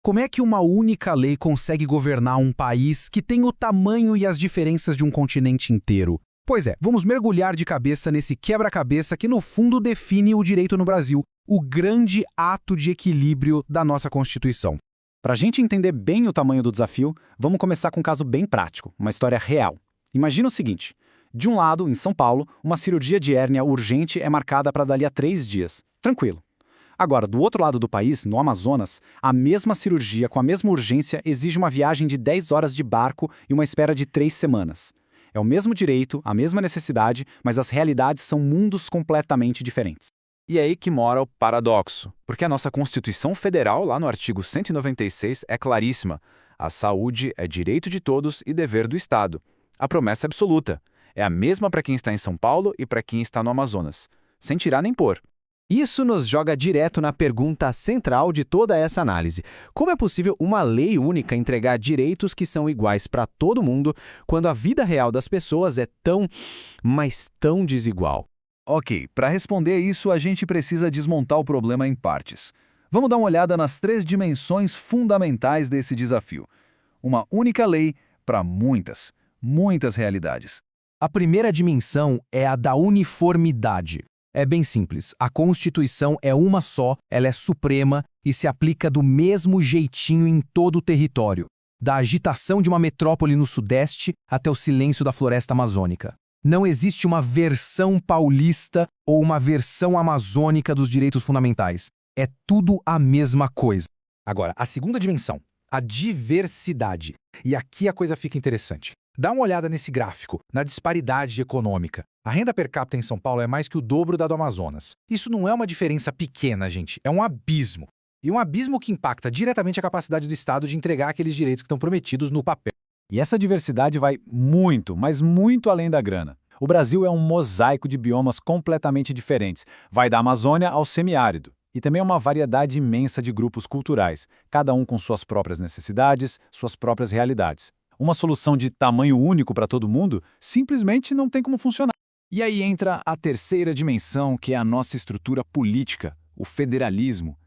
Como é que uma única lei consegue governar um país que tem o tamanho e as diferenças de um continente inteiro? Pois é, vamos mergulhar de cabeça nesse quebra-cabeça que no fundo define o direito no Brasil, o grande ato de equilíbrio da nossa Constituição. Para a gente entender bem o tamanho do desafio, vamos começar com um caso bem prático, uma história real. Imagina o seguinte: de um lado, em São Paulo, uma cirurgia de hérnia urgente é marcada para dali a 3 dias. Tranquilo. Agora, do outro lado do país, no Amazonas, a mesma cirurgia com a mesma urgência exige uma viagem de 10 horas de barco e uma espera de 3 semanas. É o mesmo direito, a mesma necessidade, mas as realidades são mundos completamente diferentes. E é aí que mora o paradoxo, porque a nossa Constituição Federal, lá no artigo 196, é claríssima. A saúde é direito de todos e dever do Estado. A promessa é absoluta. É a mesma para quem está em São Paulo e para quem está no Amazonas, sem tirar nem pôr. Isso nos joga direto na pergunta central de toda essa análise. Como é possível uma lei única entregar direitos que são iguais para todo mundo, quando a vida real das pessoas é tão, mas tão desigual? Ok, para responder isso, a gente precisa desmontar o problema em partes. Vamos dar uma olhada nas 3 dimensões fundamentais desse desafio. Uma única lei para muitas realidades. A primeira dimensão é a da uniformidade. É bem simples, a Constituição é uma só, ela é suprema e se aplica do mesmo jeitinho em todo o território, da agitação de uma metrópole no Sudeste até o silêncio da floresta amazônica. Não existe uma versão paulista ou uma versão amazônica dos direitos fundamentais. É tudo a mesma coisa. Agora, a segunda dimensão, a diversidade. E aqui a coisa fica interessante. Dá uma olhada nesse gráfico, na disparidade econômica. A renda per capita em São Paulo é mais que o dobro da do Amazonas. Isso não é uma diferença pequena, gente, é um abismo. E um abismo que impacta diretamente a capacidade do Estado de entregar aqueles direitos que estão prometidos no papel. E essa diversidade vai muito, mas muito além da grana. O Brasil é um mosaico de biomas completamente diferentes. Vai da Amazônia ao semiárido. E também é uma variedade imensa de grupos culturais, cada um com suas próprias necessidades, suas próprias realidades. Uma solução de tamanho único para todo mundo simplesmente não tem como funcionar. E aí entra a terceira dimensão, que é a nossa estrutura política, o federalismo.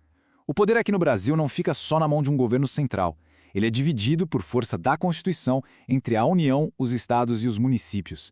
O poder aqui no Brasil não fica só na mão de um governo central. Ele é dividido por força da Constituição entre a União, os estados e os municípios.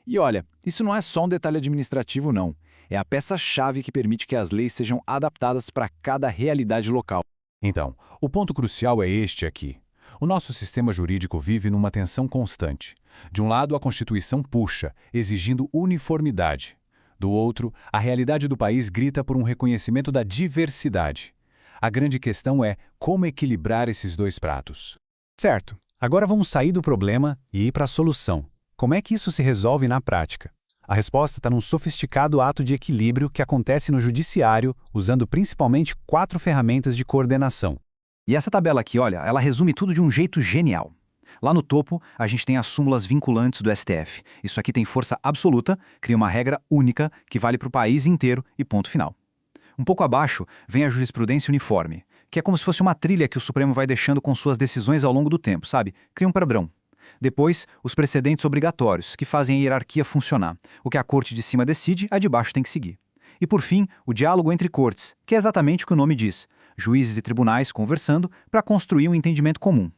E olha, isso não é só um detalhe administrativo, não. É a peça-chave que permite que as leis sejam adaptadas para cada realidade local. Então, o ponto crucial é este aqui. O nosso sistema jurídico vive numa tensão constante. De um lado, a Constituição puxa, exigindo uniformidade. Do outro, a realidade do país grita por um reconhecimento da diversidade. A grande questão é como equilibrar esses dois pratos. Certo, agora vamos sair do problema e ir para a solução. Como é que isso se resolve na prática? A resposta está num sofisticado ato de equilíbrio que acontece no judiciário, usando principalmente 4 ferramentas de coordenação. E essa tabela aqui, olha, ela resume tudo de um jeito genial. Lá no topo, a gente tem as súmulas vinculantes do STF. Isso aqui tem força absoluta, cria uma regra única que vale para o país inteiro e ponto final. Um pouco abaixo vem a jurisprudência uniforme, que é como se fosse uma trilha que o Supremo vai deixando com suas decisões ao longo do tempo, sabe? Cria um padrão. Depois, os precedentes obrigatórios, que fazem a hierarquia funcionar. O que a corte de cima decide, a de baixo tem que seguir. E por fim, o diálogo entre cortes, que é exatamente o que o nome diz. Juízes e tribunais conversando para construir um entendimento comum.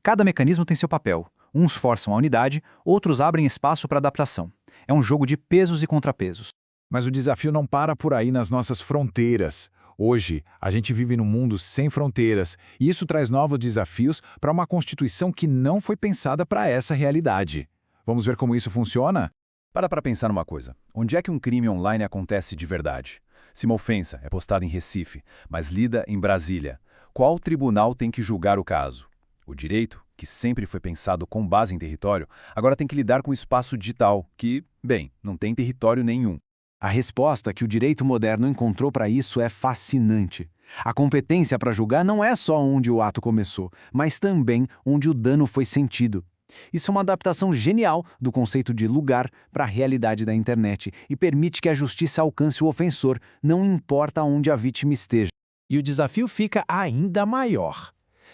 Cada mecanismo tem seu papel. Uns forçam a unidade, outros abrem espaço para adaptação. É um jogo de pesos e contrapesos. Mas o desafio não para por aí nas nossas fronteiras. Hoje, a gente vive num mundo sem fronteiras, e isso traz novos desafios para uma Constituição que não foi pensada para essa realidade. Vamos ver como isso funciona? Para pensar numa coisa. Onde é que um crime online acontece de verdade? Se uma ofensa é postada em Recife, mas lida em Brasília, qual tribunal tem que julgar o caso? O direito, que sempre foi pensado com base em território, agora tem que lidar com o espaço digital, que, bem, não tem território nenhum. A resposta que o direito moderno encontrou para isso é fascinante. A competência para julgar não é só onde o ato começou, mas também onde o dano foi sentido. Isso é uma adaptação genial do conceito de lugar para a realidade da internet e permite que a justiça alcance o ofensor, não importa onde a vítima esteja. E o desafio fica ainda maior.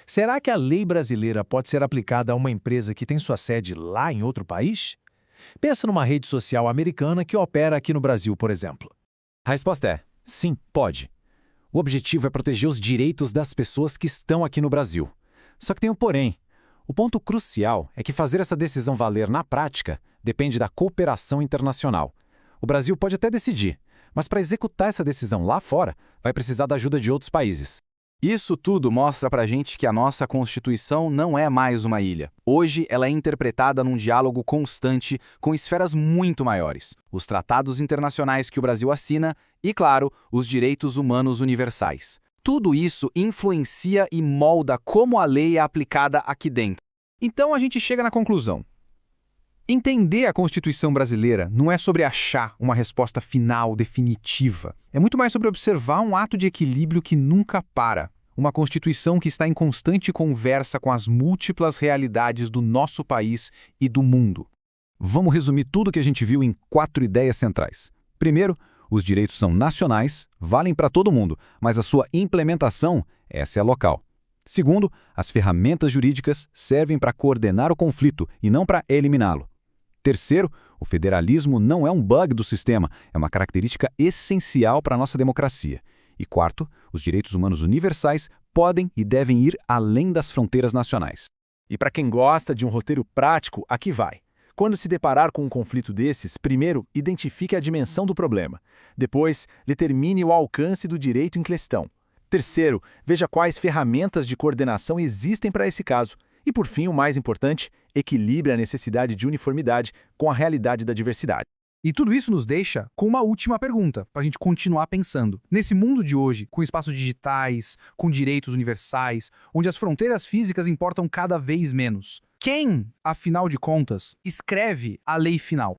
Será que a lei brasileira pode ser aplicada a uma empresa que tem sua sede lá em outro país? Pensa numa rede social americana que opera aqui no Brasil, por exemplo. A resposta é sim, pode. O objetivo é proteger os direitos das pessoas que estão aqui no Brasil. Só que tem um porém. O ponto crucial é que fazer essa decisão valer na prática depende da cooperação internacional. O Brasil pode até decidir, mas para executar essa decisão lá fora, vai precisar da ajuda de outros países. Isso tudo mostra pra gente que a nossa Constituição não é mais uma ilha. Hoje, ela é interpretada num diálogo constante com esferas muito maiores. Os tratados internacionais que o Brasil assina e, claro, os direitos humanos universais. Tudo isso influencia e molda como a lei é aplicada aqui dentro. Então a gente chega na conclusão. Entender a Constituição brasileira não é sobre achar uma resposta final, definitiva. É muito mais sobre observar um ato de equilíbrio que nunca para. Uma Constituição que está em constante conversa com as múltiplas realidades do nosso país e do mundo. Vamos resumir tudo que a gente viu em 4 ideias centrais. Primeiro, os direitos são nacionais, valem para todo mundo, mas a sua implementação, essa é local. Segundo, as ferramentas jurídicas servem para coordenar o conflito e não para eliminá-lo. Terceiro, o federalismo não é um bug do sistema, é uma característica essencial para a nossa democracia. E quarto, os direitos humanos universais podem e devem ir além das fronteiras nacionais. E para quem gosta de um roteiro prático, aqui vai. Quando se deparar com um conflito desses, primeiro, identifique a dimensão do problema. Depois, determine o alcance do direito em questão. Terceiro, veja quais ferramentas de coordenação existem para esse caso. E, por fim, o mais importante, equilibre a necessidade de uniformidade com a realidade da diversidade. E tudo isso nos deixa com uma última pergunta, para a gente continuar pensando. Nesse mundo de hoje, com espaços digitais, com direitos universais, onde as fronteiras físicas importam cada vez menos, quem, afinal de contas, escreve a lei final?